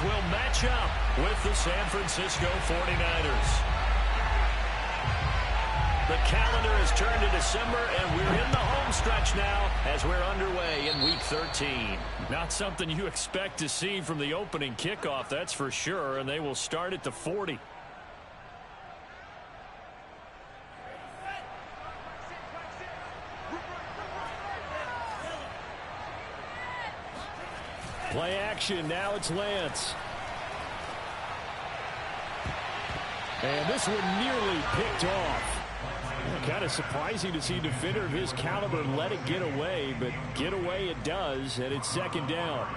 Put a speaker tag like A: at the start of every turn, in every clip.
A: will match up with the San Francisco 49ers. The calendar has turned to December, and we're in the home stretch now as we're underway in Week 13. Not something you expect to see from the opening kickoff, that's for sure, and they will start at the 40. Play action, now it's Lance. And this one nearly picked off. Kind of surprising to see a defender of his caliber let it get away, but get away it does, and it's second down.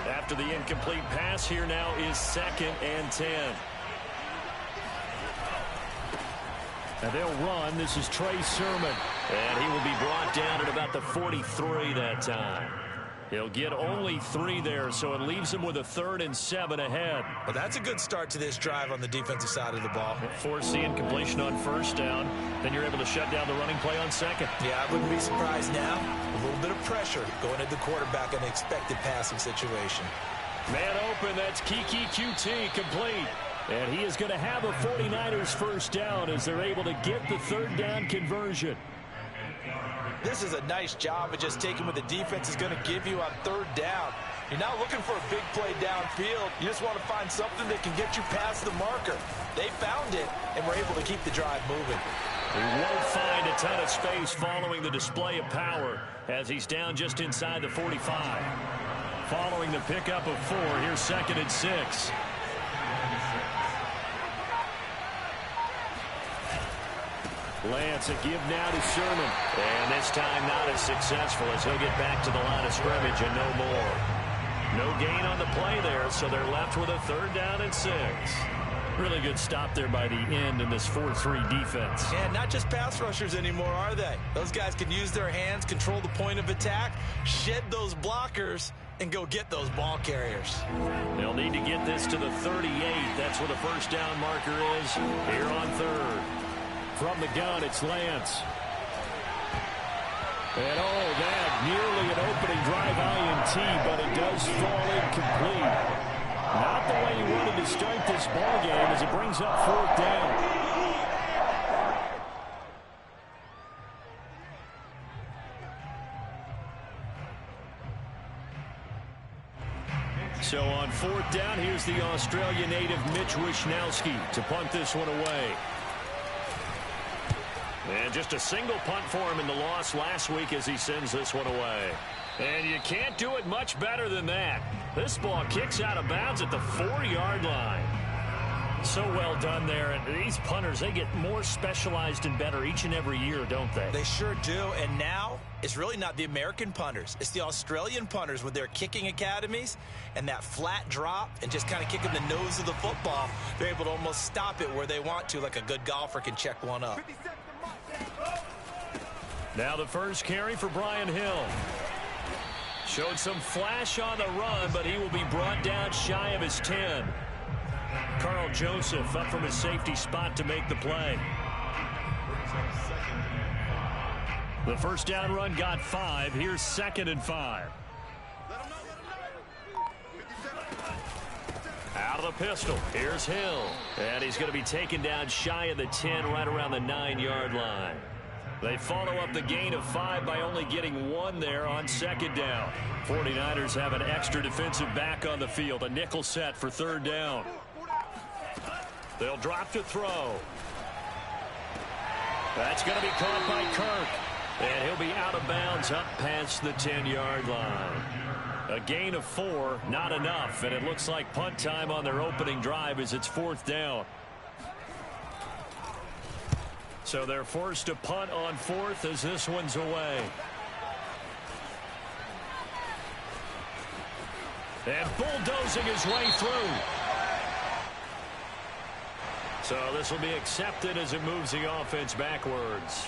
A: After the incomplete pass, here now is 2nd and 10. And they'll run. This is Trey Sermon. And he will be brought down at about the 43 that time. He'll get only 3 there, so it leaves him with a 3rd and 7 ahead.
B: Well, that's a good start to this drive on the defensive side of the ball.
A: Force the incompletion on 1st down. Then you're able to shut down the running play on 2nd.
B: Yeah, I wouldn't be surprised now. A little bit of pressure going at the quarterback in an expected passing situation.
A: Man open, that's Kiki QT complete. And he is going to have a 49ers 1st down as they're able to get the 3rd down conversion.
B: This is a nice job of just taking what the defense is going to give you on 3rd down. You're not looking for a big play downfield. You just want to find something that can get you past the marker. They found it and were able to keep the drive moving.
A: He won't find a ton of space following the display of power as he's down just inside the 45. Following the pickup of 4, here's 2nd and 6. Lance, a give now to Sermon. And this time not as successful as he'll get back to the line of scrimmage and no more. No gain on the play there, so they're left with a 3rd down and 6. Really good stop there by the end in this 4-3 defense.
B: And not just pass rushers anymore, are they? Those guys can use their hands, control the point of attack, shed those blockers, and go get those ball carriers.
A: They'll need to get this to the 38. That's where the 1st down marker is here on 3rd. From the gun, it's Lance. And that nearly an opening drive INT, but it does fall incomplete. Not the way he wanted to start this ball game as it brings up 4th down. So on 4th down, here's the Australian native Mitch Wishnowsky to punt this one away. And just a single punt for him in the loss last week as he sends this one away. And you can't do it much better than that. This ball kicks out of bounds at the 4-yard line. So well done there. And these punters, they get more specialized and better each and every year, don't they?
B: They sure do. And now it's really not the American punters. It's the Australian punters with their kicking academies and that flat drop and just kind of kicking the nose of the football. They're able to almost stop it where they want to, like a good golfer can check one up.
A: Now the first carry for Brian Hill. Showed some flash on the run, but he will be brought down shy of his 10. Carl Joseph up from his safety spot to make the play. The 1st down run got 5. Here's 2nd and 5. Out of the pistol. Here's Hill. And he's going to be taken down shy of the 10, right around the 9-yard line. They follow up the gain of 5 by only getting 1 there on 2nd down. 49ers have an extra defensive back on the field. A nickel set for 3rd down. They'll drop to throw. That's going to be caught by Kirk. And he'll be out of bounds up past the 10-yard line. A gain of 4, not enough. And it looks like punt time on their opening drive as it's 4th down. So they're forced to punt on 4th as this one's away. And bulldozing his way through. So this will be accepted as it moves the offense backwards.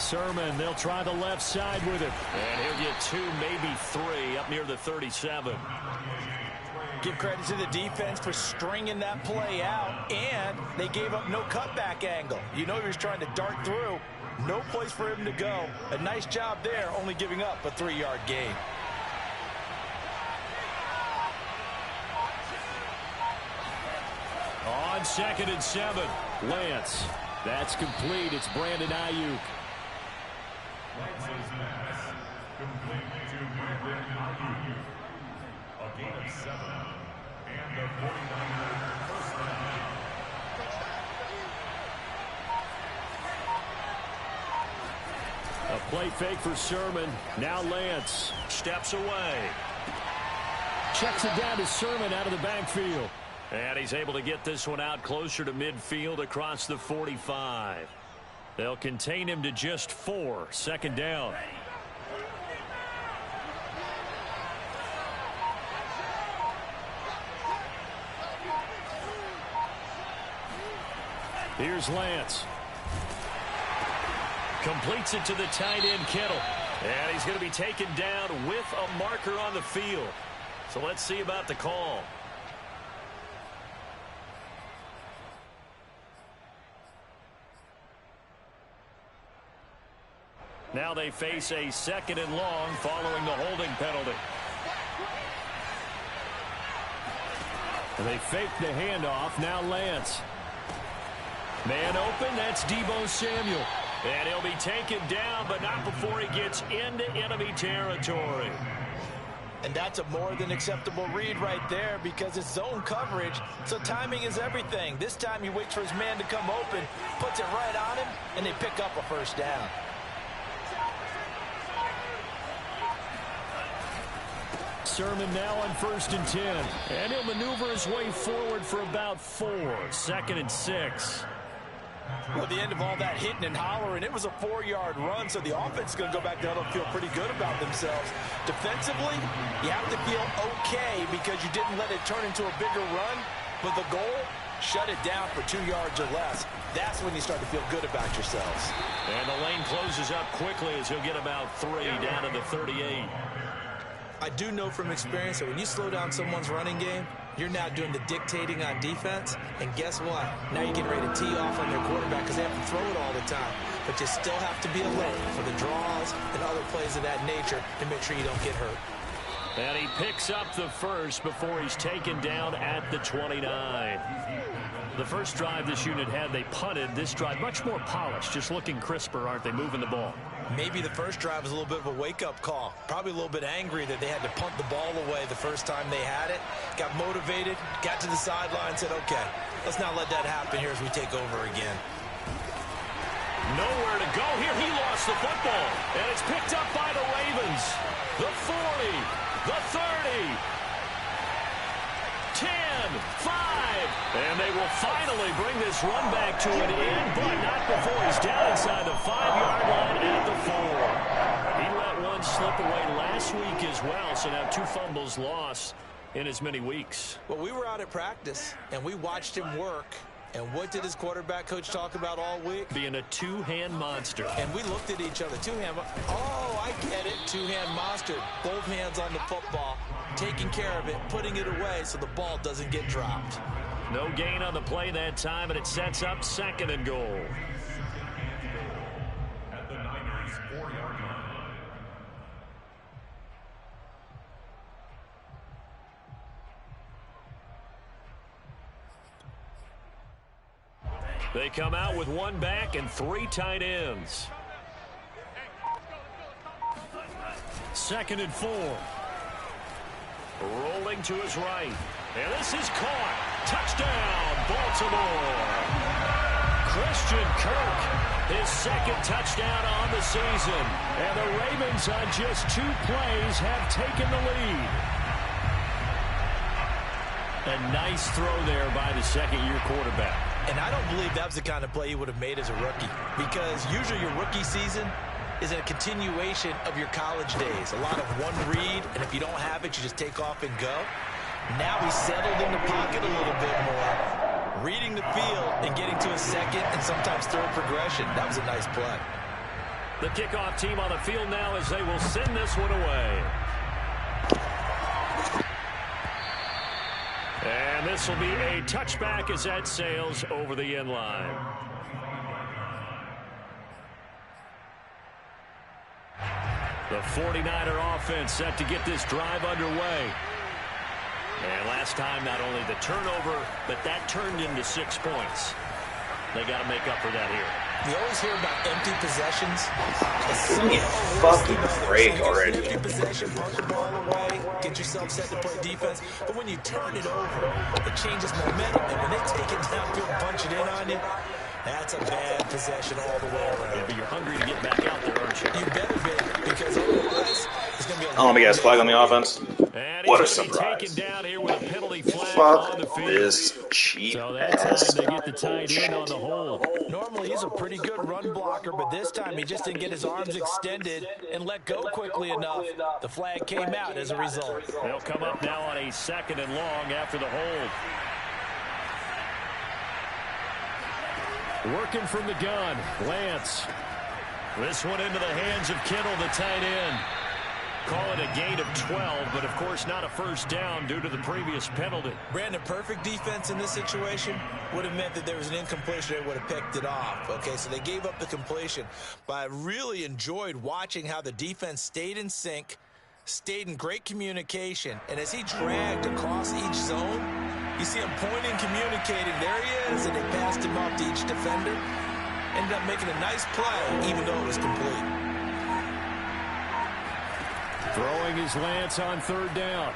A: Sermon, they'll try the left side with him. And he'll get 2, maybe 3 up near the 37.
B: Give credit to the defense for stringing that play out, and they gave up no cutback angle. You know he was trying to dart through. No place for him to go. A nice job there, only giving up a 3-yard gain.
A: On 2nd and 7, Lance. That's complete. It's Brandon Ayuk. A play fake for Sermon. Now Lance steps away. Checks it down to Sermon out of the backfield. And he's able to get this one out closer to midfield across the 45. They'll contain him to just 4. 2nd down. Here's Lance. Completes it to the tight end, Kittle. And he's going to be taken down with a marker on the field. So let's see about the call. Now they face a 2nd and long following the holding penalty. And they fake the handoff. Now Lance. Man open, that's Deebo Samuel. And he'll be taken down, but not before he gets into enemy territory.
B: And that's a more than acceptable read right there because it's zone coverage, so timing is everything. This time he waits for his man to come open, puts it right on him, and they pick up a 1st down.
A: Sermon now on 1st and 10. And he'll maneuver his way forward for about 4. 2nd and 6.
B: Well, at the end of all that hitting and hollering, it was a 4-yard run, so the offense is going to go back down and feel pretty good about themselves. Defensively, you have to feel okay because you didn't let it turn into a bigger run, but the goal, shut it down for 2 yards or less. That's when you start to feel good about yourselves.
A: And the lane closes up quickly as he'll get about 3 down to the 38.
B: I do know from experience that when you slow down someone's running game, you're now doing the dictating on defense, and guess what? Now you're getting ready to tee off on their quarterback because they have to throw it all the time. But you still have to be alert for the draws and other plays of that nature to make sure you don't get hurt.
A: And he picks up the 1st before he's taken down at the 29. The first drive this unit had, they punted. This drive, much more polished, just looking crisper, aren't they, moving the ball?
B: Maybe the first drive was a little bit of a wake-up call. Probably a little bit angry that they had to punt the ball away the first time they had it. Got motivated, got to the sideline, said, okay, let's not let that happen here as we take over again.
A: Nowhere to go here. He lost the football, and it's picked up by the Ravens. The 40, the 30. 10, 5, and they will finally bring this run back to an end, but not before he's down inside the 5-yard line at the 4. He let one slip away last week as well, so now 2 fumbles lost in as many weeks.
B: Well, we were out at practice, and we watched him work. And what did his quarterback coach talk about all week?
A: Being a 2-hand monster.
B: And we looked at each other. 2-hand. Oh, I get it. 2-hand monster. Both hands on the football. Taking care of it. Putting it away so the ball doesn't get dropped.
A: No gain on the play that time, and it sets up 2nd and goal.
C: At the Niners' 4-yard line.
A: They come out with 1 back and 3 tight ends. 2nd and 4. Rolling to his right. And this is caught. Touchdown, Baltimore. Christian Kirk, his 2nd touchdown on the season. And the Ravens on just 2 plays have taken the lead. A nice throw there by the 2nd-year quarterback.
B: And I don't believe that was the kind of play he would have made as a rookie, because usually your rookie season is a continuation of your college days. A lot of one read, and if you don't have it, you just take off and go. Now he's settled in the pocket a little bit more, reading the field and getting to a 2nd and sometimes 3rd progression. That was a nice play.
A: The kickoff team on the field now as they will send this one away. And this will be a touchback as that sails over the end line. The 49er offense set to get this drive underway. And last time, not only the turnover, but that turned into 6 points. They got to make up for that here.
B: You always hear about empty possessions.
D: Give me a fucking break already.
B: Empty possession, punt the ball away, get yourself set to play defense. But when you turn it over, it changes momentum. And when they take it downfield and punch it in on you, that's a bad possession all the way around.
A: Yeah, but you're hungry to get back out there, aren't you?
B: You better be, because otherwise it's going to be a
D: Oh, let me guess, flag on the offense.
A: What
D: a surprise.
A: Taken down here with a penalty flag
D: Fuck
A: on the field.
D: this cheap
A: So that
D: ass.
A: time they get the tight end on the hold.
B: Normally he's a pretty good run blocker, but this time he just didn't get his arms extended and let go quickly enough. The flag came out as a result.
A: They'll come up now on a 2nd and long after the hold. Working from the gun, Lance. This one into the hands of Kittle, the tight end. Call it a gain of 12, but of course not a first down due to the previous penalty.
B: Brandon, perfect defense in this situation would have meant that there was an incompletion. They would have picked it off. Okay, so they gave up the completion. But I really enjoyed watching how the defense stayed in sync, stayed in great communication. And as he dragged across each zone, you see him pointing, communicating. There he is, and they passed him off to each defender. Ended up making a nice play, even though it was complete.
A: Throwing his Lance on 3rd down.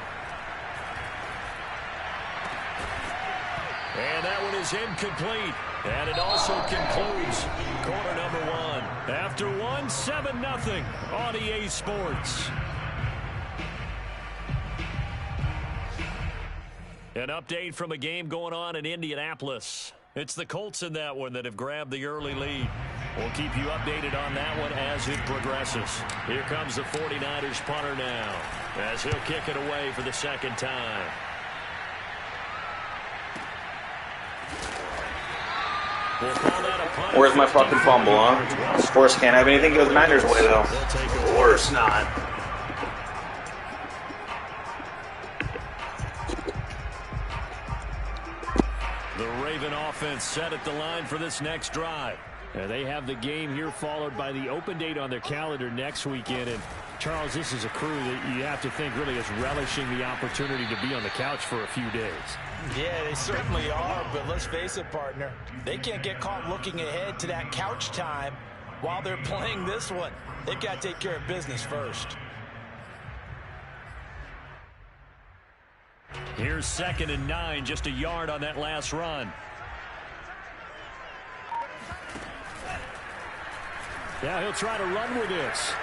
A: And that one is incomplete. And it also concludes quarter number 1. After 1, 7-0 on EA Sports. An update from a game going on in Indianapolis. It's the Colts in that one that have grabbed the early lead. We'll keep you updated on that one as it progresses. Here comes the 49ers punter now as he'll kick it away for the 2nd time. We'll call that a punt.
D: Where's my fucking fumble, huh? Of course, can't have anything go the Niners' way, though. Of course not.
A: The Raven offense set at the line for this next drive. And they have the game here followed by the open date on their calendar next weekend. And, Charles, this is a crew that you have to think really is relishing the opportunity to be on the couch for a few days.
B: Yeah, they certainly are, but let's face it, partner. They can't get caught looking ahead to that couch time while they're playing this one. They've got to take care of business first.
A: Here's 2nd and 9, just a yard on that last run. Now he'll try to run with this.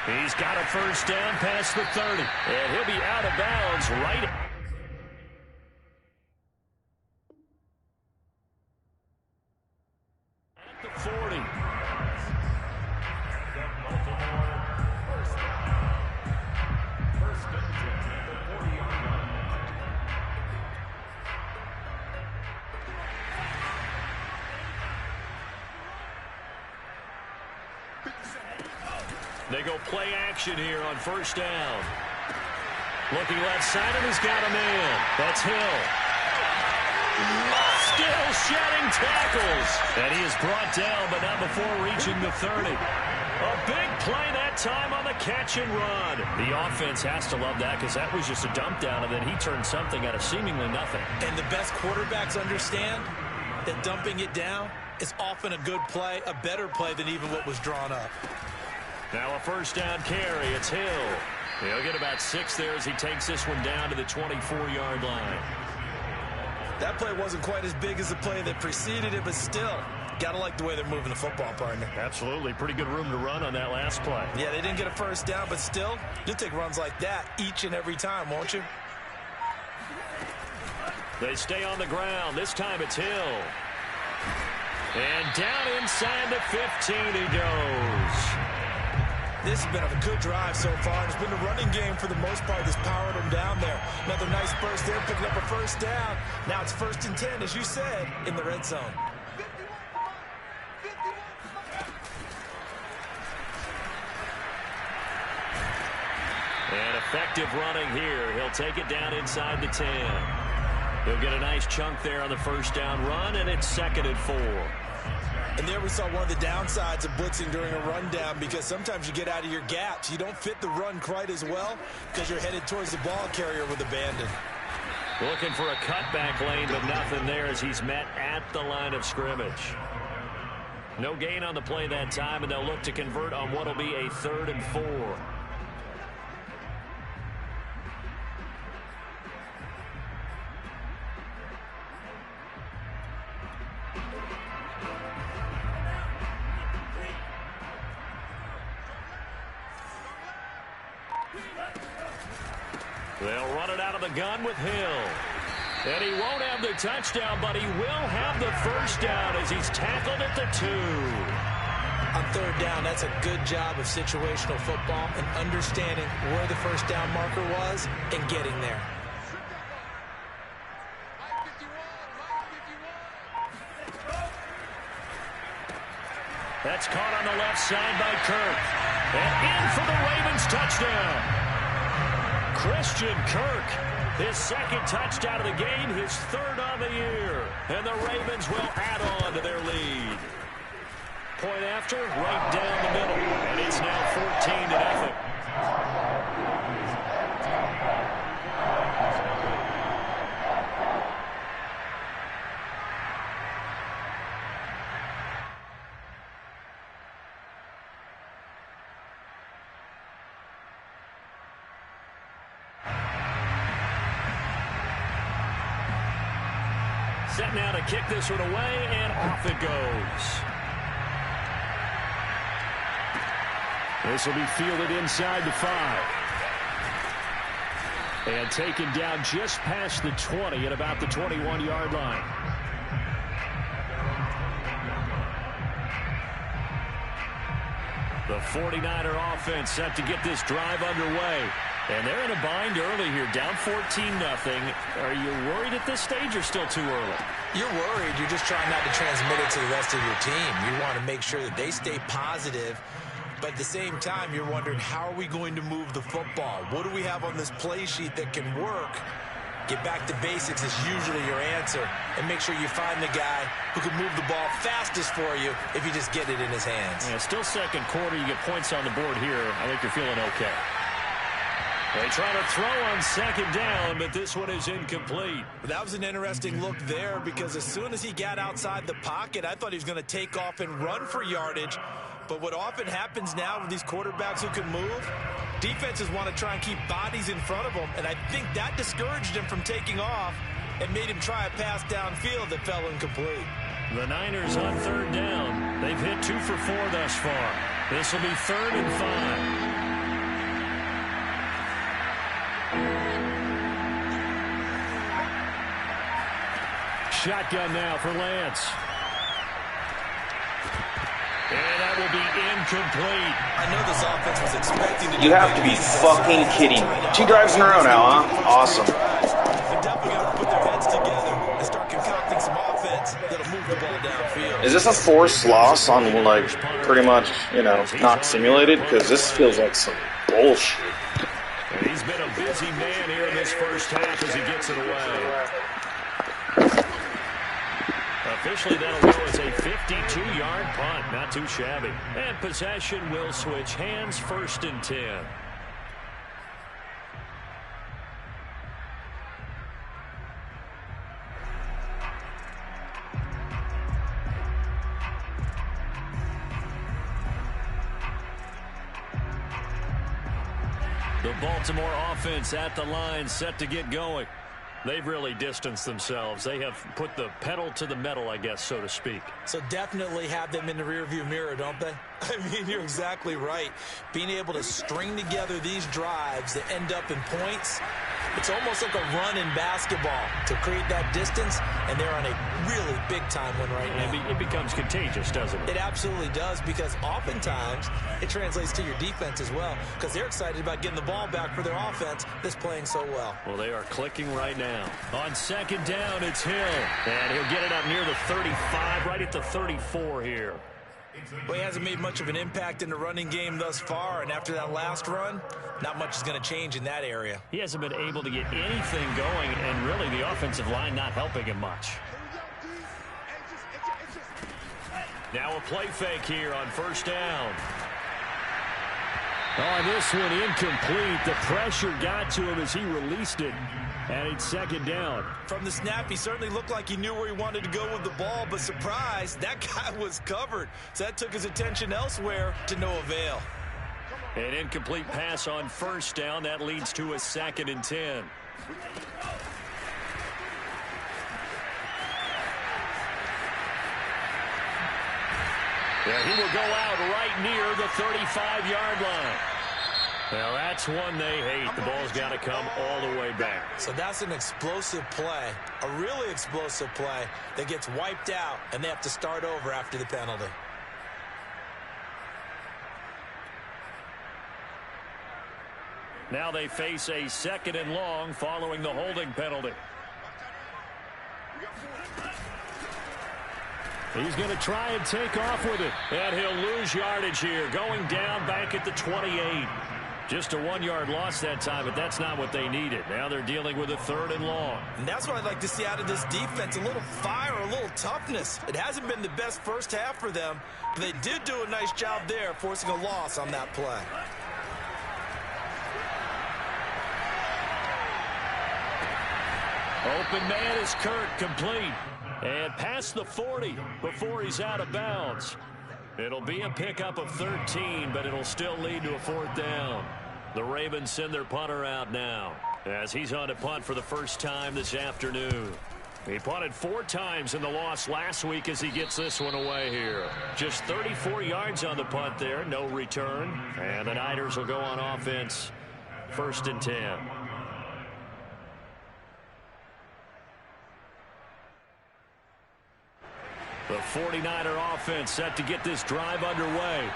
A: He's got a first down past the 30. And he'll be out of bounds right at the 40. They go play action here on 1st down. Looking left side, and he's got a man. That's Hill. Still shedding tackles. And he is brought down, but not before reaching the 30. A big play that time on the catch and run. The offense has to love that because that was just a dump down, and then he turned something out of seemingly nothing.
B: And the best quarterbacks understand that dumping it down is often a good play, a better play than even what was drawn up.
A: Now a first down carry. It's Hill. He'll get about 6 there as he takes this one down to the 24-yard line.
B: That play wasn't quite as big as the play that preceded it, but still, gotta like the way they're moving the football, partner.
A: Absolutely. Pretty good room to run on that last play.
B: Yeah, they didn't get a first down, but still, you'll take runs like that each and every time, won't you?
A: They stay on the ground. This time it's Hill. And down inside the 15 he goes.
B: This has been a good drive so far. It's been the running game for the most part that's powered them down there. Another nice burst there, picking up a first down. Now it's 1st and 10, as you said, in the red zone.
A: And effective running here. He'll take it down inside the 10. He'll get a nice chunk there on the first down run, and it's 2nd and 4.
B: And there we saw one of the downsides of blitzing during a rundown, because sometimes you get out of your gaps. You don't fit the run quite as well because you're headed towards the ball carrier with abandon.
A: Looking for a cutback lane, but nothing there as he's met at the line of scrimmage. No gain on the play that time, and they'll look to convert on what will be a 3rd and 4. They'll run it out of the gun with Hill. And he won't have the touchdown, but he will have the first down as he's tackled at the 2.
B: On 3rd down, that's a good job of situational football and understanding where the first down marker was and getting there.
A: That's caught on the left side by Kirk. And in for the Ravens touchdown. Christian Kirk, his 2nd touchdown of the game, his 3rd of the year. And the Ravens will add on to their lead. Point after, right down the middle. And it's now 14-0. Set now to kick this one away, and off it goes. This will be fielded inside the 5. And taken down just past the 20 at about the 21-yard line. The 49er offense set to get this drive underway. And they're in a bind early here, down 14-0. Are you worried at this stage or still too early?
B: You're worried. You're just trying not to transmit it to the rest of your team. You want to make sure that they stay positive. But at the same time, you're wondering, how are we going to move the football? What do we have on this play sheet that can work? Get back to basics is usually your answer. And make sure you find the guy who can move the ball fastest for you if you just get it in his hands.
A: Yeah, still 2nd quarter. You get points on the board here. I think you're feeling okay. They try to throw on 2nd down, but this one is incomplete.
B: That was an interesting look there, because as soon as he got outside the pocket, I thought he was going to take off and run for yardage. But what often happens now with these quarterbacks who can move, defenses want to try and keep bodies in front of them, and I think that discouraged him from taking off and made him try a pass downfield that fell incomplete.
A: The Niners on 3rd down. They've hit 2 for 4 thus far. This will be 3rd and 5. Shotgun now for Lance. And that will be incomplete.
B: I know this offense was expecting to.
D: You have to be fucking kidding me. 2 drives in a row now, huh? Awesome.
B: They're definitely going to put their heads together and start concocting some offense that'll move the ball downfield.
D: Is this a forced loss on, like, pretty much, you know, not simulated? Because this feels like some bullshit.
A: And he's been a busy man here in this first half as he gets it away. Officially, that'll go as a 52-yard punt. Not too shabby. And possession will switch hands, 1st and 10. The Baltimore offense at the line, set to get going. They've really distanced themselves. They have put the pedal to the metal, I guess, so to speak.
B: So definitely have them in the rearview mirror, don't they? I mean, you're exactly right. Being able to string together these drives that end up in points, it's almost like a run in basketball to create that distance, and they're on a really big-time one right now.
A: It becomes contagious, doesn't it?
B: It absolutely does, because oftentimes it translates to your defense as well, because they're excited about getting the ball back for their offense that's playing so well.
A: Well, they are clicking right now. On 2nd down, it's Hill. And he'll get it up near the 35, right at the 34 here.
B: Well, he hasn't made much of an impact in the running game thus far, and after that last run, not much is going to change in that area.
A: He hasn't been able to get anything going, and really the offensive line not helping him much. Now a play fake here on first down. On this one, incomplete. The pressure got to him as he released it. And it's second down.
B: From the snap, he certainly looked like he knew where he wanted to go with the ball, but surprise, that guy was covered. So that took his attention elsewhere to no avail.
A: An incomplete pass on first down. That leads to a 2nd and 10. Yeah, he will go out right near the 35-yard line. Well, that's one they hate. The ball's got to come all the way back.
B: So that's an explosive play, a really explosive play that gets wiped out, and they have to start over after the penalty.
A: Now they face a 2nd and long following the holding penalty. He's going to try and take off with it. And he'll lose yardage here, going down back at the 28. Just a 1-yard loss that time, but that's not what they needed. Now they're dealing with a 3rd and long.
B: And that's what I'd like to see out of this defense, a little fire, a little toughness. It hasn't been the best first half for them, but they did do a nice job there, forcing a loss on that play.
A: Open man is Kirk, complete. And past the 40 before he's out of bounds. It'll be a pickup of 13, but it'll still lead to a 4th down. The Ravens send their punter out now as he's on to punt for the first time this afternoon. He punted 4 times in the loss last week as he gets this one away here. Just 34 yards on the punt there, no return. And the Niners will go on offense, 1st and 10. The 49er offense set to get this drive underway.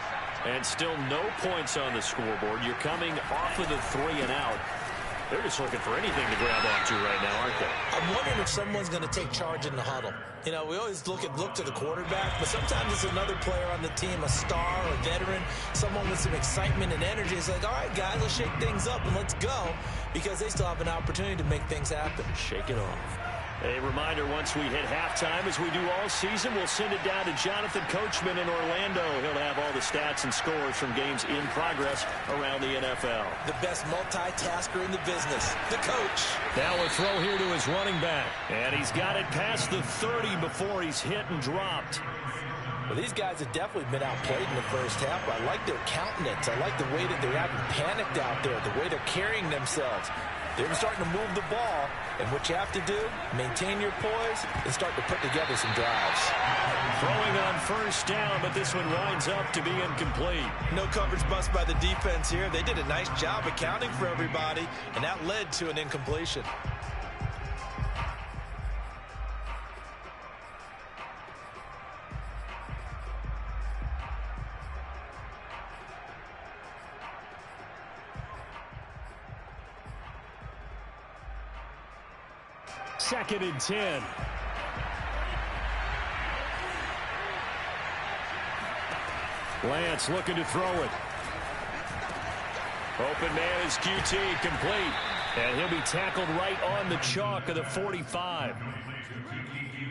A: And still no points on the scoreboard. You're coming off of the 3 and out. They're just looking for anything to grab onto right now, aren't they?
B: I'm wondering if someone's going to take charge in the huddle. You know, we always look to the quarterback, but sometimes it's another player on the team, a star, a veteran, someone with some excitement and energy. It's like, all right, guys, let's shake things up and let's go, because they still have an opportunity to make things happen.
A: Shake it off. A reminder, once we hit halftime, as we do all season, we'll send it down to Jonathan Coachman in Orlando. He'll have all the stats and scores from games in progress around the NFL.
B: The best multitasker in the business, the coach.
A: Now a throw here to his running back. And he's got it past the 30 before he's hit and dropped.
B: Well, these guys have definitely been outplayed in the first half, but I like their countenance. I like the way that they're having panicked out there, the way they're carrying themselves. They're starting to move the ball, and what you have to do, maintain your poise and start to put together some drives.
A: Throwing on first down, but this one winds up to be incomplete.
B: No coverage bust by the defense here. They did a nice job accounting for everybody, and that led to an incompletion.
A: Second and 10. Lance looking to throw it. Open man is QT, complete. And he'll be tackled right on the chalk of the 45.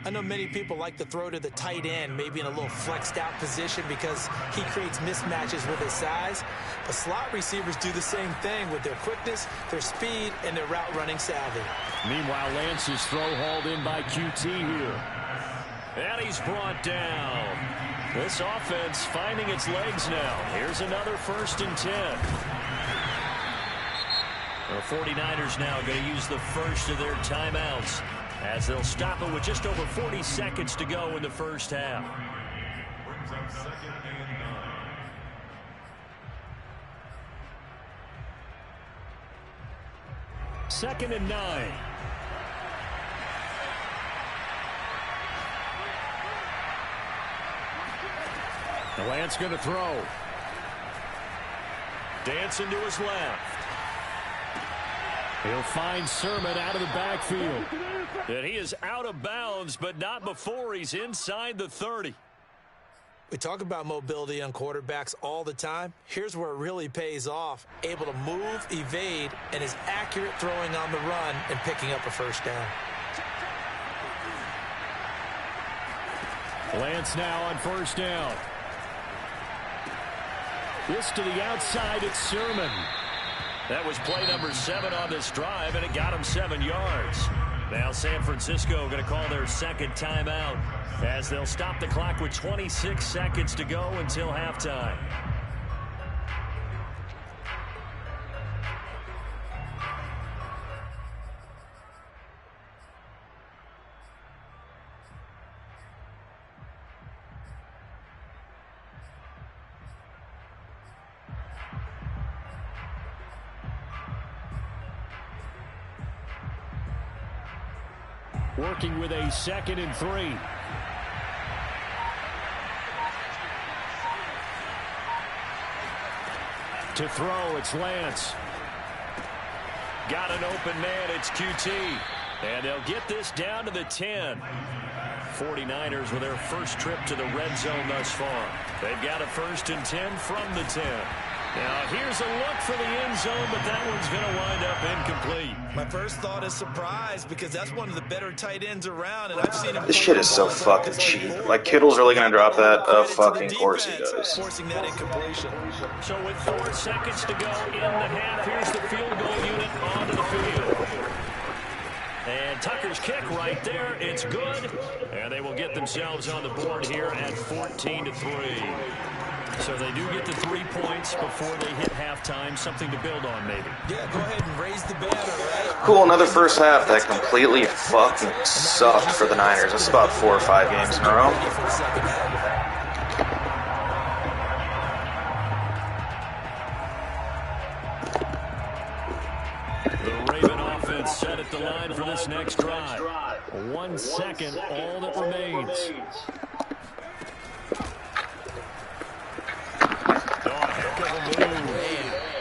B: I know many people like to throw to the tight end, maybe in a little flexed out position because he creates mismatches with his size. But slot receivers do the same thing with their quickness, their speed, and their route running savvy.
A: Meanwhile, Lance's throw hauled in by QT here. And he's brought down. This offense finding its legs now. Here's another 1st and 10. The 49ers now going to use the first of their timeouts, as they'll stop it with just over 40 seconds to go in the first half.
C: Brings up 2nd and 9.
A: 2nd and 9. Lance going to throw. Dancing to his left. He'll find Sermon out of the backfield. And he is out of bounds, but not before he's inside the 30.
B: We talk about mobility on quarterbacks all the time. Here's where it really pays off. Able to move, evade, and is accurate throwing on the run and picking up a first down.
A: Lance now on first down. This to the outside, it's Sermon. That was play number 7 on this drive, and it got him 7 yards. Now San Francisco going to call their second timeout as they'll stop the clock with 26 seconds to go until halftime. Working with a 2nd and 3. To throw, it's Lance. Got an open man, it's QT. And they'll get this down to the 10. 49ers with their first trip to the red zone thus far. They've got a 1st and 10 from the 10. Now here's a look for the end zone, but that one's going to wind up incomplete.
B: My first thought is surprise because that's one of the better tight ends around, and I've seen him.
D: This shit is so fucking cheap. Like, Kittle's really going to drop that? Of fucking course he does.
B: Forcing that incompletion.
A: So with 4 seconds to go in the half, here's the field goal unit onto the field. And Tucker's kick right there. It's good. And they will get themselves on the board here at 14-3. So they do get the 3 points before they hit halftime. Something to build on, maybe.
B: Yeah, go ahead and raise the banner, right?
D: Cool, another first half that completely fucking sucked for the Niners. That's about 4 or 5 games in a row.
A: The Raven offense set at the line for this next drive. 1 second, all that remains.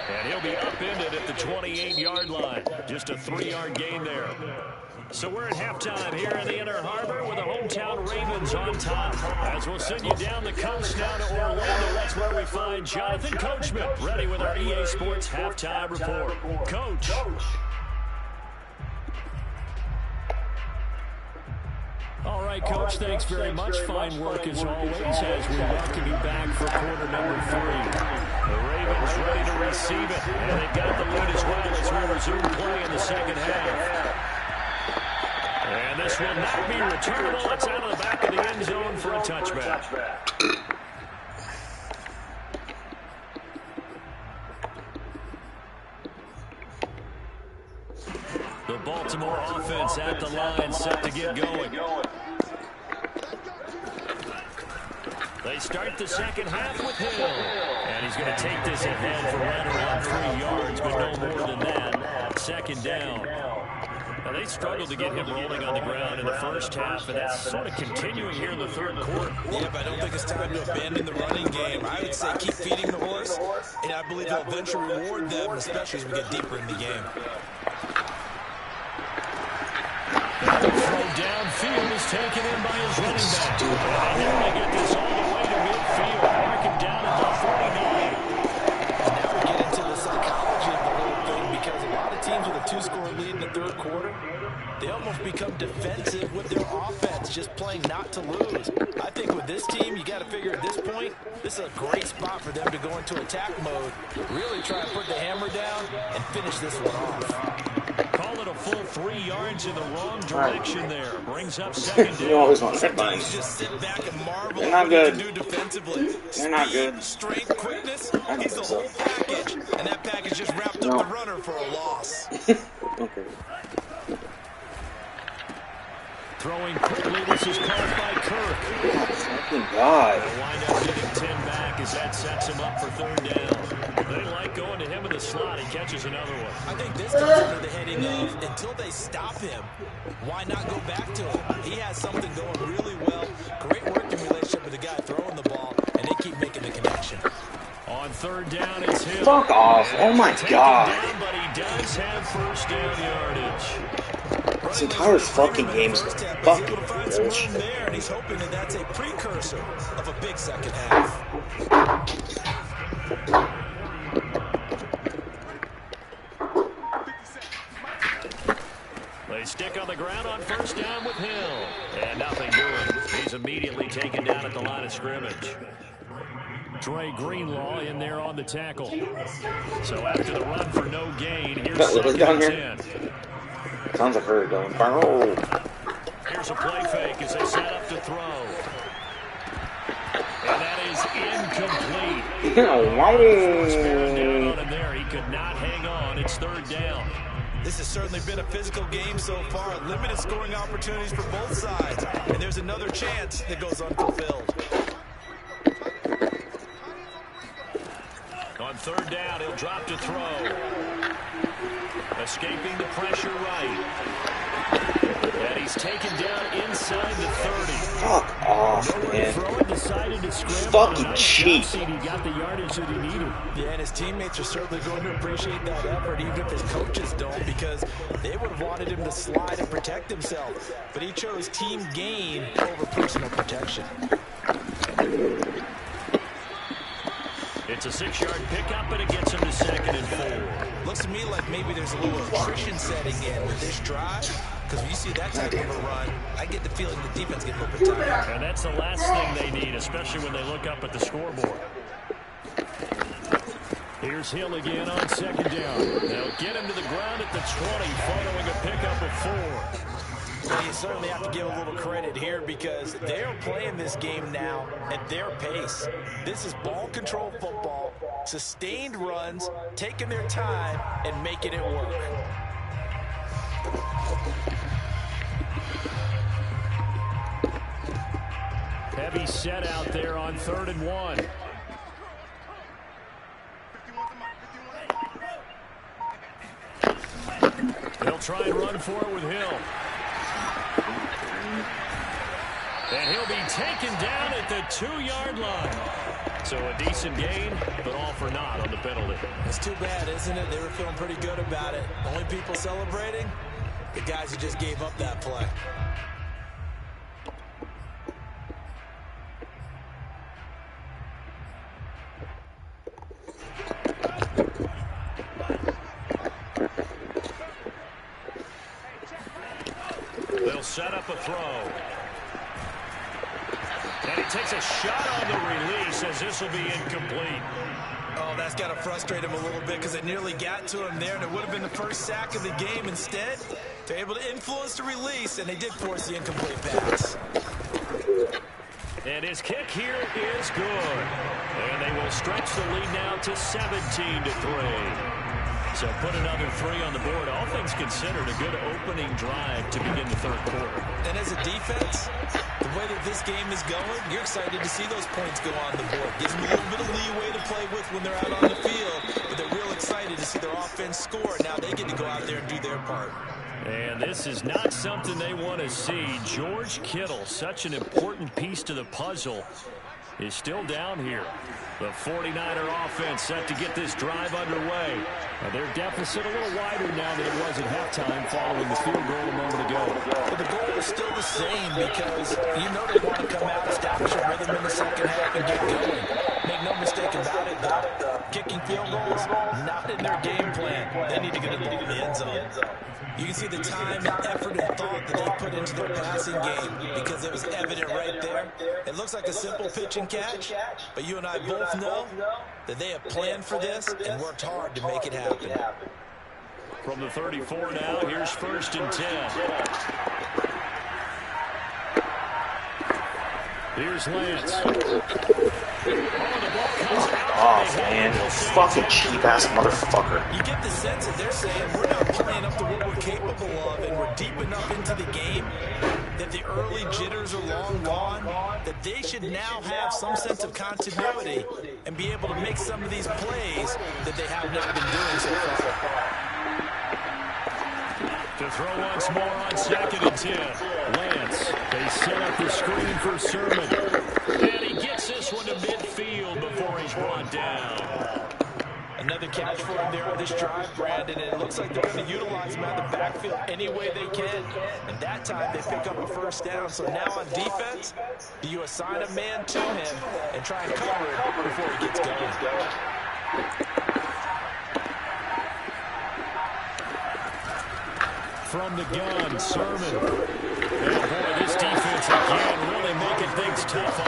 A: And he'll be upended at the 28-yard line. Just a 3-yard gain there. So we're at halftime here in the Inner Harbor with the hometown Ravens on top. As we'll send you down the coast now to Orlando. That's where we find Jonathan Coachman ready with our EA Sports halftime report. Coach. All right, Coach, thanks very much. Fine work as always as we welcome you back for quarter number 3. The Ravens ready to receive it, and they've got the lead as well as we resume play in the second half. And this will not be returnable. It's out of the back of the end zone for a touchback. The Baltimore offense at the line, set to get going. They start the second half with Hill. And he's going to take this ahead for right around 3 yards, but no more than that. Second down. Now, they struggled to get him rolling on the ground in the first half, and that's sort of continuing here in the third quarter.
B: Yeah, but I don't think it's time to abandon the running game. I would say keep feeding the horse, and I believe they'll eventually reward them, especially as we get deeper in the game.
A: The throw downfield is taken in by his running back. And they're going to get this all the way to midfield. Mark him down at the 49.
B: And now we get into the psychology of the whole thing because a lot of teams with a 2-score lead in the third quarter, they almost become defensive with their offense, just playing not to lose. I think with this team, you got to figure at this point, this is a great spot for them to go into attack mode, really try to put the hammer down and finish this one off.
A: Call it a full 3 yards in the wrong direction there. Brings up second down.
D: You always want red lines.
B: Just sit back and marvel
D: They're not good.
B: do defensively.
D: They're not good.
B: Strength, quickness,
D: I
B: he's the
D: think so.
B: whole package. And that package just wrapped up the runner for a loss.
D: Okay.
A: Throwing quickly, this is caught by Kirk.
D: Fucking God.
A: They'll wind up getting 10 back as that sets him up for third down. They like going to him in the slot. He catches another one.
B: I think this comes under the heading of until they stop him, why not go back to him? He has something going really well. Great working relationship with the guy throwing the ball, and they keep making the connection.
A: On third down, it's Hill.
D: Fuck off. Oh my
A: Taken
D: God.
A: down, but he does have first down yardage.
D: This entire fucking game is fucking bullshit.
B: There, and he's hoping that that's a precursor of a big second half.
A: They stick on the ground on first down with Hill. And nothing doing. He's immediately taken down at the line of scrimmage. Dre Greenlaw in there on the tackle. So after the run for no gain, here's second and 10.
D: Sounds like her going viral.
A: Here's a play fake as they set up to throw. And that is incomplete. Down on him there. He could not hang on. It's third down.
B: This has certainly been a physical game so far. Limited scoring opportunities for both sides. And there's another chance that goes unfulfilled.
A: On third down, he'll drop to throw. Escaping the pressure right. And he's taken down inside the 30.
D: Fuck off, man. Fucking cheat.
A: He got the yardage that he needed.
B: Yeah, and his teammates are certainly going to appreciate that effort, even if his coaches don't, because they would have wanted him to slide and protect himself. But he chose team gain over personal protection.
A: It's a 6-yard pickup, and it gets him to 2nd and 4.
B: Looks to me like maybe there's a little attrition setting in with this drive, because when you see that type of a run, I get the feeling the defense gets a little bit tired.
A: And that's the last thing they need, especially when they look up at the scoreboard. Here's Hill again on 2nd down. They'll get him to the ground at the 20, following a pickup of 4.
B: Well, you certainly have to give a little credit here because they're playing this game now at their pace. This is ball control football, sustained runs, taking their time, and making it work.
A: Heavy set out there on 3rd and 1. They'll try and run for it with Hill. And he'll be taken down at the 2-yard line. So a decent gain, but all for naught on the penalty.
B: It's too bad, isn't it? They were feeling pretty good about it. Only people celebrating? The guys who just gave up that play.
A: They'll set up a throw. And he takes a shot on the release as this will be incomplete.
B: Oh, that's got to frustrate him a little bit because it nearly got to him there, and it would have been the first sack of the game. Instead, they're able to influence the release, and they did force the incomplete pass.
A: And his kick here is good. And they will stretch the lead now to 17-3. So put another 3 on the board. All things considered, a good opening drive to begin the third quarter.
B: And as a defense, the way that this game is going, you're excited to see those points go on the board. Gives them a little bit of leeway to play with when they're out on the field, but they're real excited to see their offense score. Now they get to go out there and do their part.
A: And this is not something they want to see. George Kittle, such an important piece to the puzzle, is still down here. The 49er offense set to get this drive underway. Their deficit a little wider now than it was at halftime following the field goal a moment ago.
B: But the goal is still the same because you know they want to come out, establish a rhythm in the second half, and get going. Make no mistake about it, though. Kicking field goals, not in their game plan. They need to get the ball in the end zone. You can see the time and effort and thought that they put into their passing game because it was evident right there. It looks like a simple pitch and catch, but you and I both know that they have planned for this and worked hard to make it happen.
A: From the 34 now, here's 1st and 10. Here's Lance.
D: Off, man. Fucking cheap-ass motherfucker.
B: You get the sense that they're saying we're not playing up to what we're capable of, and we're deep enough into the game that the early jitters are long gone, that they should now have some sense of continuity and be able to make some of these plays that they have not been doing so far.
A: To throw once more on 2nd and 10. Lance, they set up the screen for Sermon. And he gets this one to midfield before he's brought down.
B: Another catch for him there on this drive, Brandon, and it looks like they're going to utilize him out of the backfield any way they can. And that time they pick up a first down. So now on defense, do you assign a man to him and try and cover it before he gets going?
A: From the gun, Sermon. Oh boy, this defense again really making things tough on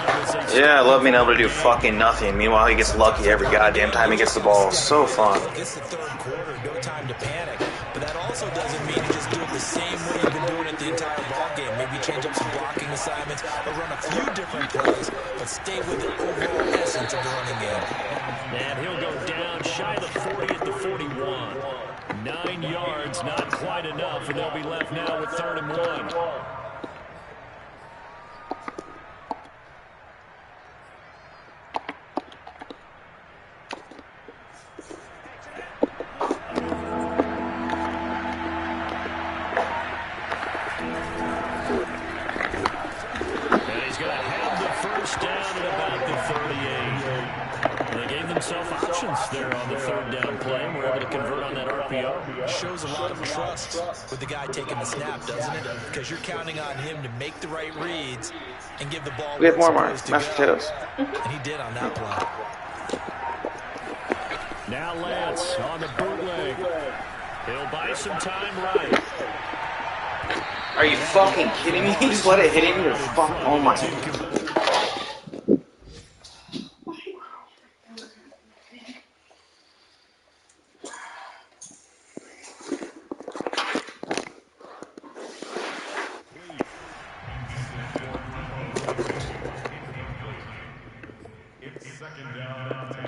A: him.
D: Yeah, I love being able to do fucking nothing. Meanwhile, he gets lucky every goddamn time he gets the ball. So fun.
B: It's the third quarter, no time to panic. But that also doesn't mean you just do it the same way you've been doing it the entire ball game. Maybe change up some blocking assignments or run a few different plays, but stay with the overall essence of the running game.
A: And he'll go down shy of the 40 at the 41. 9 yards, not quite enough, and they'll be left now with 3rd and 1. And he's going to have the first down at about the 38. They gave themselves options there on the 3rd down play, and were able to convert on that RPO.
B: Shows a lot of trust with the guy taking the snap, doesn't it? Because you're counting on him to make the right reads and give the ball.
D: We have more mashed potatoes.
B: And he did on that play.
A: Now Lance on the bootleg. He'll buy some time right.
D: Are you fucking kidding me? He just let it hit him. You're fuck. Oh my.
C: It's 2nd down and 10.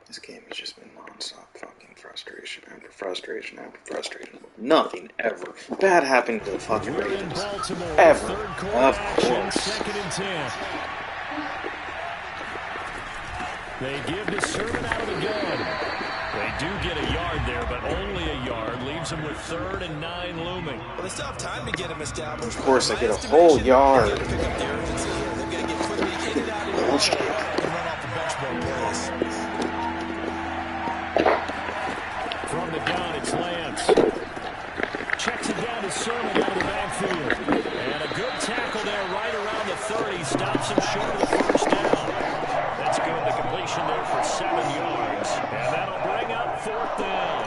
D: This game has just been non-stop fucking frustration after frustration after frustration. Nothing ever bad happened to the fucking
A: We're in
D: Ravens.
A: Baltimore.
D: Ever.
A: 3rd quarter
D: Of
A: action,
D: course.
A: 2nd and 10. They give to Sermon out of the gun. They do get a yard there, but only a yard. Leaves them with 3rd and 9 looming.
B: Well, they still have time to get him established.
D: Of course, I get a whole yard.
B: They're going to pick up the urgency here. They've got to get quickly in and out of the
D: Bullshit.
B: and run off the bench more plays.
A: From the gun, it's Lance. Checks it down to Sermon out of the backfield. And a good tackle there right around the 30. Stops him short of the first down. That's good. The completion there for 7 yards. And that'll bring up 4th down.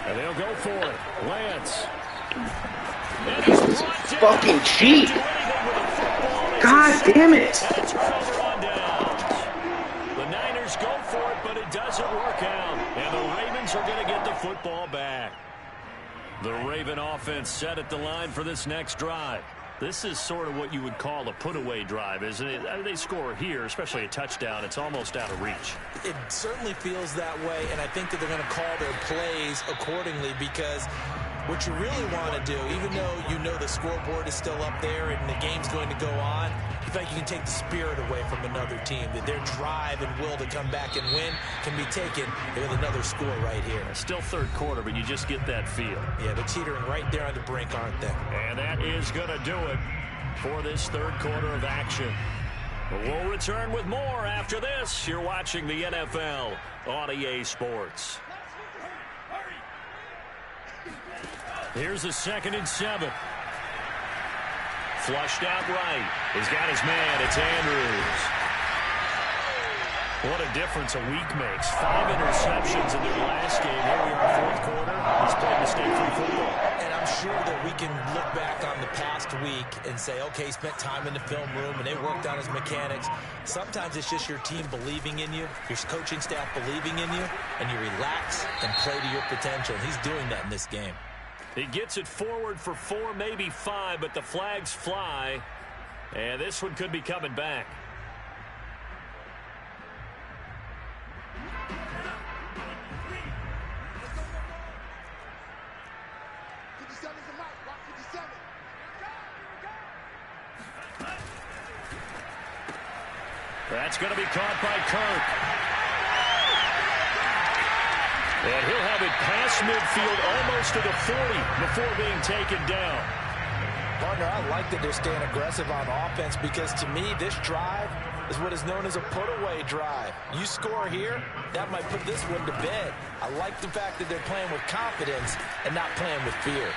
A: And they'll go for it. Lance. And he's brought down.
D: Fucking cheat.
A: Do anything with the football.
D: God damn it.
A: And a turnover on downs. The Niners go for it, but it doesn't work out. And the Ravens are going to get the football back. The Raven offense set at the line for this next drive. This is sort of what you would call a put-away drive, isn't it? I mean, they score here, especially a touchdown. It's almost out of reach.
B: It certainly feels that way, and I think that they're going to call their plays accordingly because what you really want to do, even though you know the scoreboard is still up there and the game's going to go on, you feel like you can take the spirit away from another team, that their drive and will to come back and win can be taken with another score right here.
A: Still 3rd quarter, but you just get that feel.
B: Yeah, they're teetering right there on the brink, aren't they?
A: And that is going to do it for this 3rd quarter of action. But we'll return with more after this. You're watching the NFL on EA Sports. Here's a 2nd and 7. Flushed out right. He's got his man. It's Andrews. What a difference a week makes. 5 interceptions in their last game. Here we are, 4th quarter. He's played mistake-free football.
B: And I'm sure that we can look back on the past week and say, okay, he spent time in the film room and they worked on his mechanics. Sometimes it's just your team believing in you, your coaching staff believing in you, and you relax and play to your potential. He's doing that in this game.
A: He gets it forward for 4, maybe 5, but the flags fly. And this one could be coming back. That's going to be caught by Kirk. And he'll have it past midfield almost to the 40 before being taken down.
B: Partner, I like that they're staying aggressive on offense because to me, this drive is what is known as a put-away drive. You score here, that might put this one to bed. I like the fact that they're playing with confidence and not playing with fear.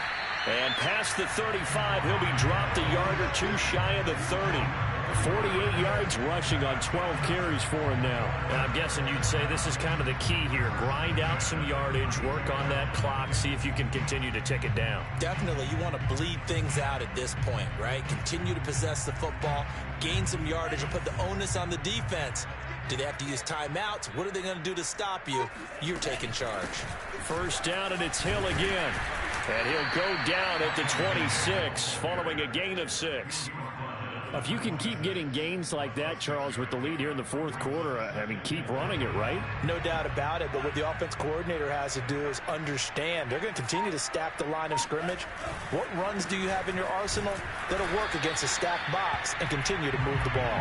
A: And past the 35, he'll be dropped a yard or two shy of the 30. 48 yards rushing on 12 carries for him now. And I'm guessing you'd say this is kind of the key here. Grind out some yardage, work on that clock, see if you can continue to tick it down.
B: Definitely, you want to bleed things out at this point, right? Continue to possess the football, gain some yardage, and put the onus on the defense. Do they have to use timeouts? What are they going to do to stop you? You're taking charge.
A: First down, and it's Hill again. And he'll go down at the 26, following a gain of 6. If you can keep getting gains like that, Charles, with the lead here in the fourth quarter, I mean, keep running it, right?
B: No doubt about it, but what the offense coordinator has to do is understand. They're going to continue to stack the line of scrimmage. What runs do you have in your arsenal that'll work against a stacked box and continue to move the ball?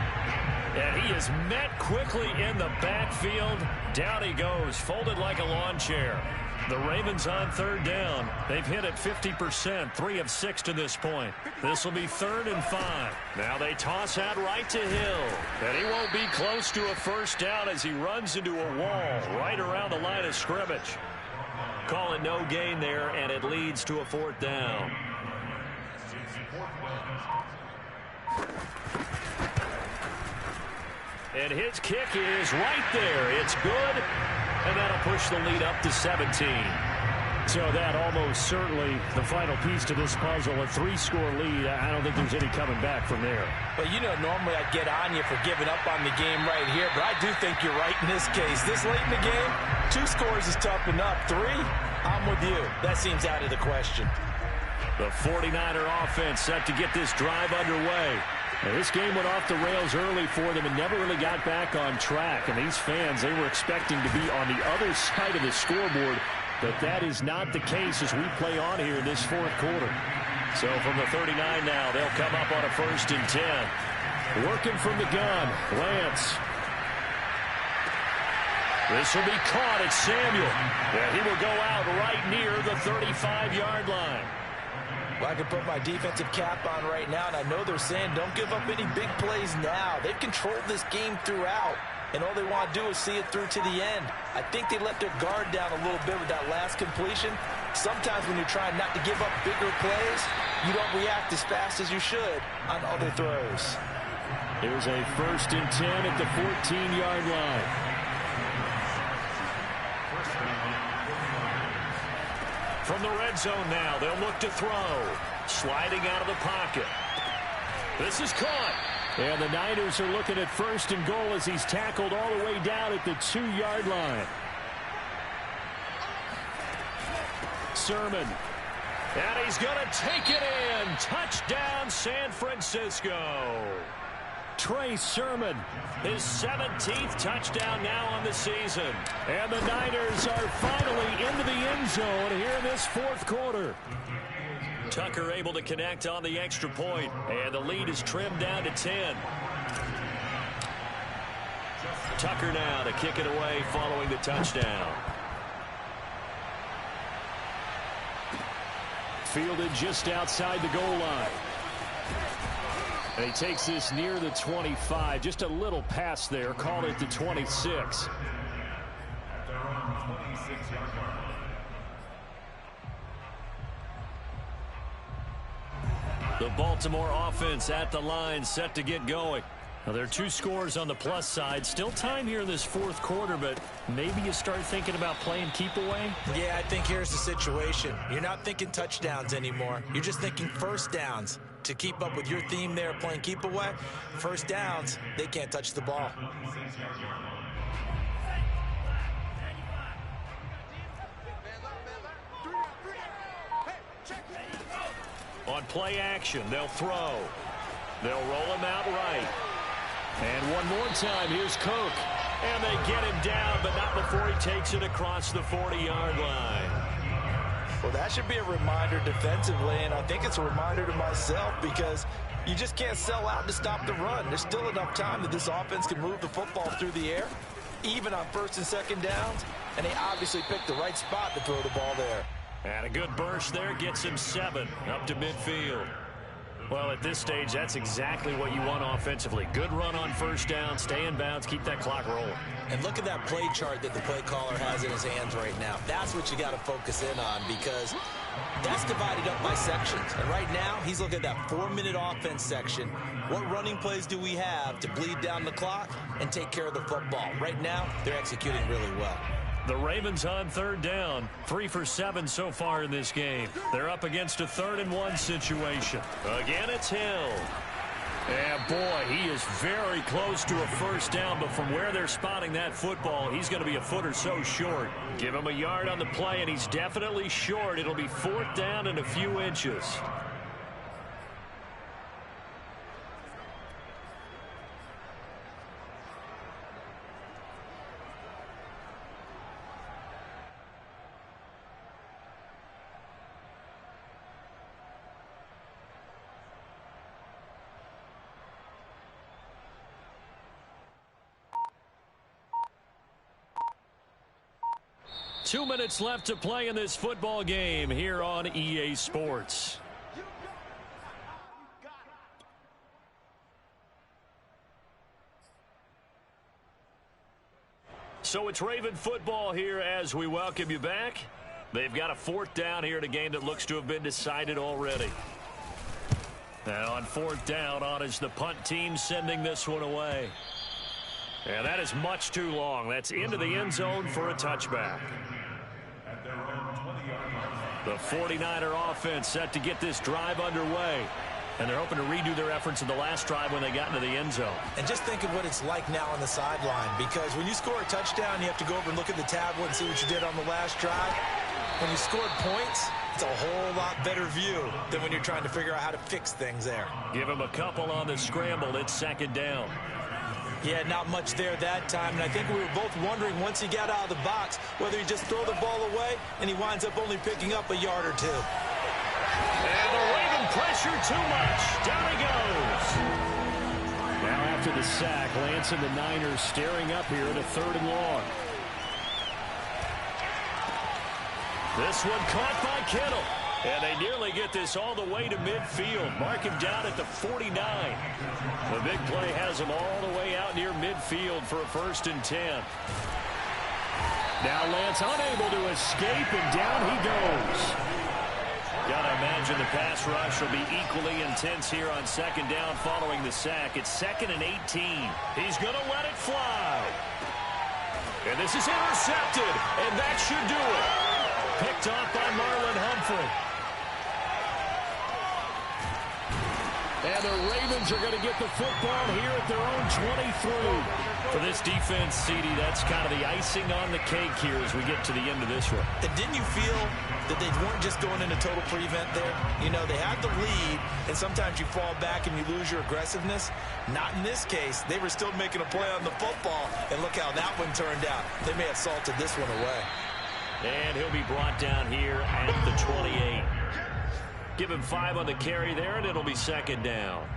A: And he is met quickly in the backfield. Down he goes, folded like a lawn chair. The Ravens on third down. They've hit it 50%, 3 of 6 to this point. This will be 3rd and 5. Now they toss out right to Hill. And he won't be close to a first down as he runs into a wall right around the line of scrimmage. Call it no gain there, and it leads to a 4th down. And his kick is right there. It's good. And that'll push the lead up to 17. So that almost certainly the final piece to this puzzle, a 3-score lead. I don't think there's any coming back from there.
B: Well, you know, normally I'd get on you for giving up on the game right here, but I do think you're right in this case. This late in the game, 2 scores is tough enough. 3, I'm with you. That seems out of the question.
A: The 49er offense set to get this drive underway. Now, this game went off the rails early for them and never really got back on track. And these fans, they were expecting to be on the other side of the scoreboard, but that is not the case as we play on here in this fourth quarter. So from the 39 now, they'll come up on a 1st and 10. Working from the gun, Lance. This will be caught at Samuel. And he will go out right near the 35-yard line.
B: Well, I can put my defensive cap on right now, and I know they're saying don't give up any big plays now. They've controlled this game throughout, and all they want to do is see it through to the end. I think they let their guard down a little bit with that last completion. Sometimes when you're trying not to give up bigger plays, you don't react as fast as you should on other throws.
A: There's a 1st and 10 at the 14-yard line. From the red zone now, they'll look to throw. Sliding out of the pocket. This is caught. And the Niners are looking at 1st and goal as he's tackled all the way down at the 2-yard line. Sermon. And he's going to take it in. Touchdown, San Francisco. Trey Sermon, his 17th touchdown now on the season. And the Niners are finally into the end zone here in this fourth quarter. Tucker able to connect on the extra point, and the lead is trimmed down to 10. Tucker now to kick it away following the touchdown. Fielded just outside the goal line. And he takes this near the 25. Just a little pass there. Called it the 26. The Baltimore offense at the line, set to get going. Now, there are 2 scores on the plus side. Still time here in this fourth quarter, but maybe you start thinking about playing keep away?
B: Yeah, I think here's the situation. You're not thinking touchdowns anymore. You're just thinking first downs. To keep up with your theme there, playing keep away, first downs, they can't touch the ball.
A: On play action, they'll throw. They'll roll him out right. And one more time, here's Cook. And they get him down, but not before he takes it across the 40-yard line.
B: Well, that should be a reminder defensively, and I think it's a reminder to myself because You just can't sell out to stop the run. There's still enough time that this offense can move the football through the air, even on first and second downs, and they obviously picked the right spot to throw the ball there.
A: And a good burst there gets him 7 up to midfield. Well, at this stage, that's exactly what you want offensively. Good run on first down, stay in bounds, keep that clock rolling.
B: And look at that play chart that the play caller has in his hands right now. That's what you got to focus in on, because that's divided up by sections. And right now, he's looking at that 4-minute offense section. What running plays do we have to bleed down the clock and take care of the football? Right now, they're executing really well.
A: The Ravens on third down, 3 for 7 so far in this game. They're up against a 3rd and 1 situation. Again, it's Hill. And boy, he is very close to a first down, but from where they're spotting that football, he's going to be a foot or so short. Give him a yard on the play, and he's definitely short. It'll be 4th down and a few inches. Two minutes left to play in this football game here on EA Sports. So it's Raven football here as we welcome you back. They've got a 4th down here in a game that looks to have been decided already. And on 4th down, on is the punt team sending this one away. And that is much too long. That's into the end zone for a touchback. The 49er offense set to get this drive underway. And they're hoping to redo their efforts in the last drive when they got into the end zone.
B: And just think of what it's like now on the sideline, because when you score a touchdown, you have to go over and look at the tablet and see what you did on the last drive. When you scored points, it's a whole lot better view than when you're trying to figure out how to fix things there.
A: Give him a couple on the scramble. It's 2nd down.
B: Yeah, not much there that time, and I think we were both wondering once he got out of the box whether he just throw the ball away, and he winds up only picking up a yard or 2.
A: And the Raven pressure too much. Down he goes. Now after the sack, Lance and the Niners staring up here at a 3rd and long. This one caught by Kittle. And they nearly get this all the way to midfield. Mark him down at the 49. The big play has him all the way out near midfield for a 1st and 10. Now Lance unable to escape, and down he goes. Gotta imagine the pass rush will be equally intense here on 2nd down following the sack. It's 2nd and 18. He's gonna let it fly. And this is intercepted, and that should do it. Picked off by Marlon Humphrey. And the Ravens are going to get the football here at their own 23. For this defense, CD, that's kind of the icing on the cake here as we get to the end of this one.
B: And didn't you feel that they weren't just going into total prevent there? You know, they had the lead, and sometimes you fall back and you lose your aggressiveness. Not in this case. They were still making a play on the football, and look how that one turned out. They may have salted this one away.
A: And he'll be brought down here at the 28. Give him 5 on the carry there, and it'll be 2nd down.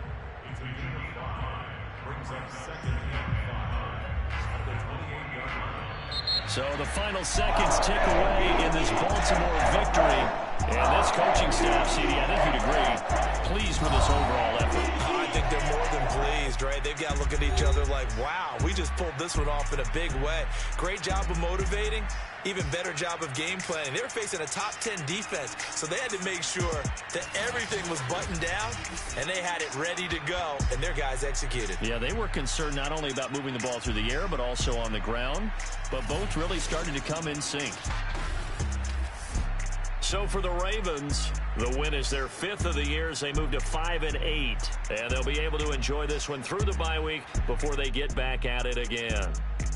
A: So the final seconds tick away in this Baltimore victory. And this coaching staff, CD, I think you'd agree, pleased with this overall effort.
B: I think they're more than pleased, right? They've got to look at each other like, wow, we just pulled this one off in a big way. Great job of motivating. Even better job of game planning. They were facing a top 10 defense, so they had to make sure that everything was buttoned down, and they had it ready to go, and their guys executed.
A: Yeah, they were concerned not only about moving the ball through the air, but also on the ground, but both really started to come in sync. So for the Ravens, the win is their 5th of the year as they move to 5-8, and they'll be able to enjoy this one through the bye week before they get back at it again.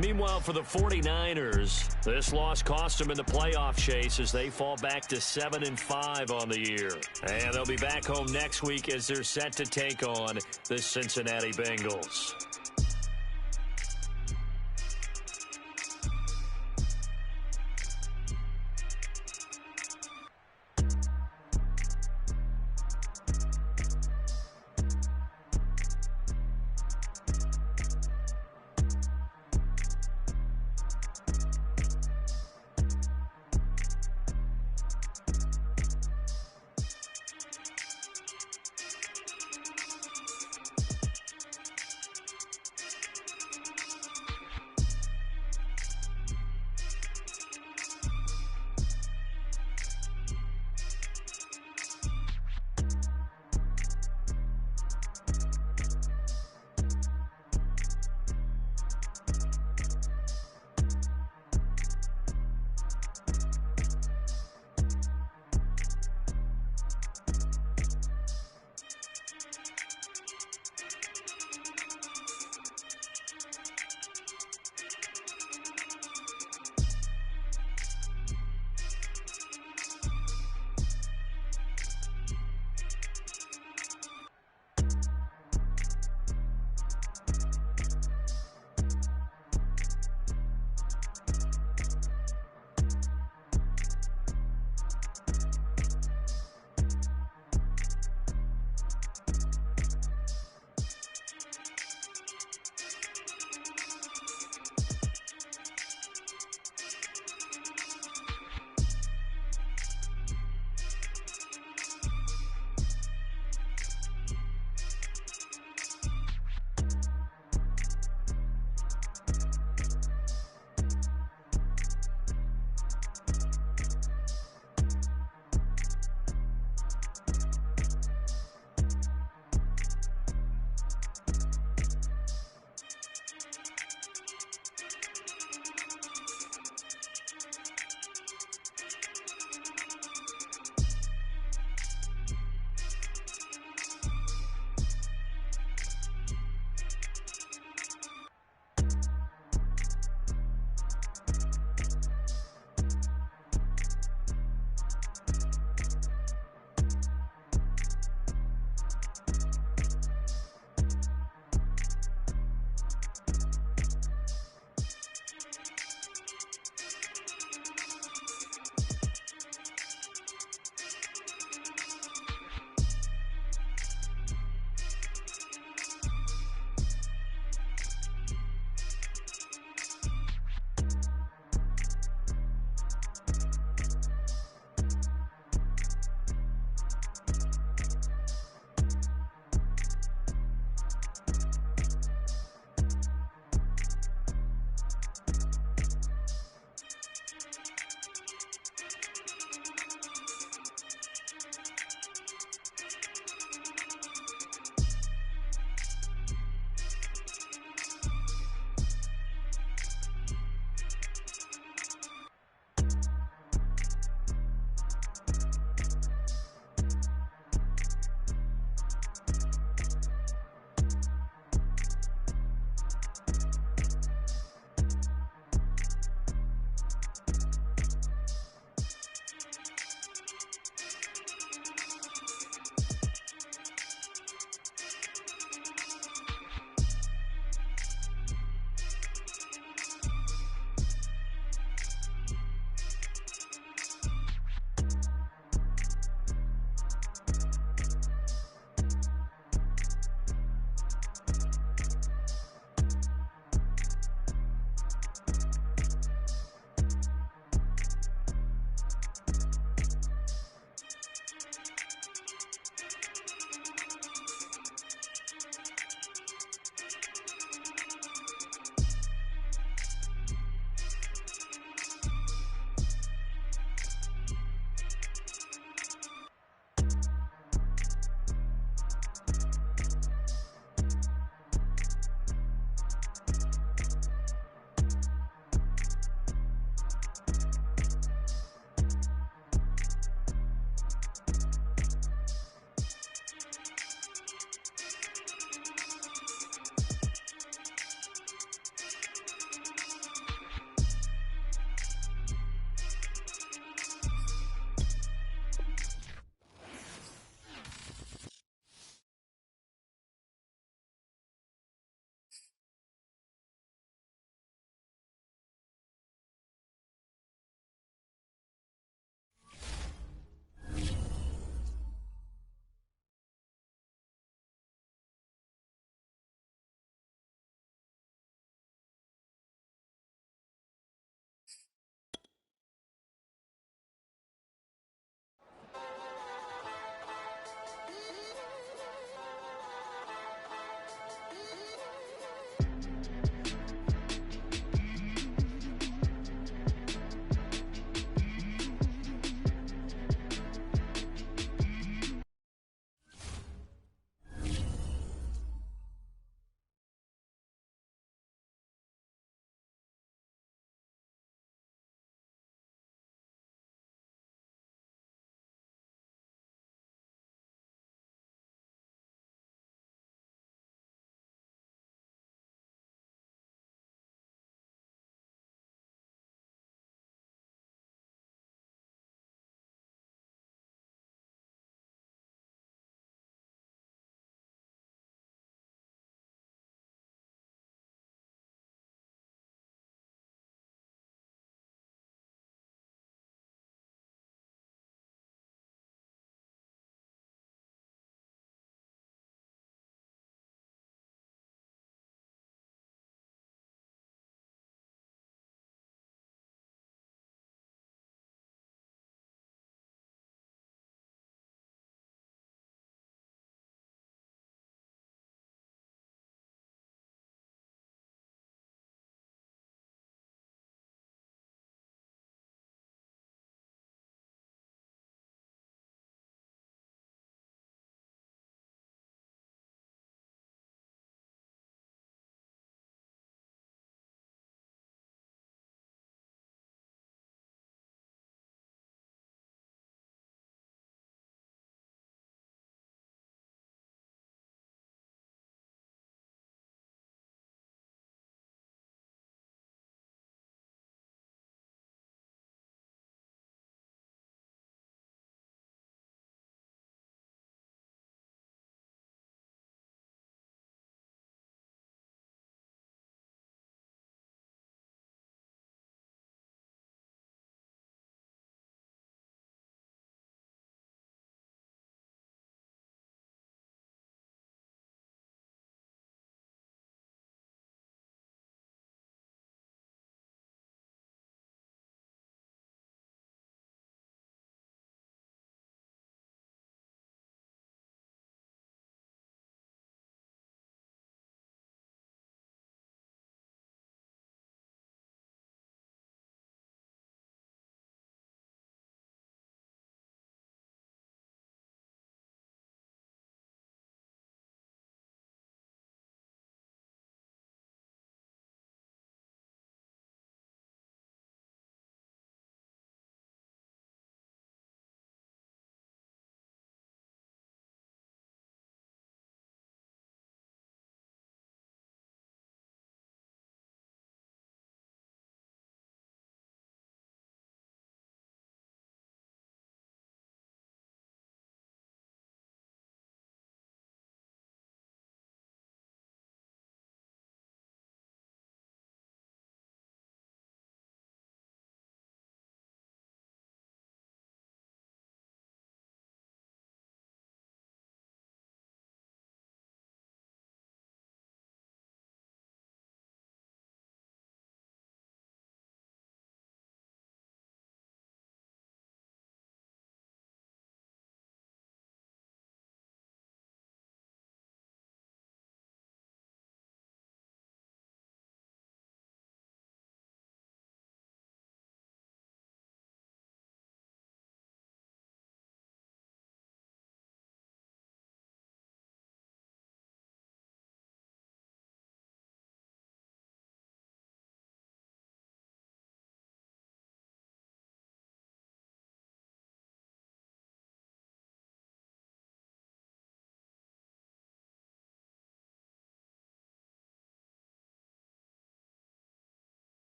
A: Meanwhile, for the 49ers, this loss cost them in the playoff chase as they fall back to 7-5 on the year. And they'll be back home next week as they're set to take on the Cincinnati Bengals.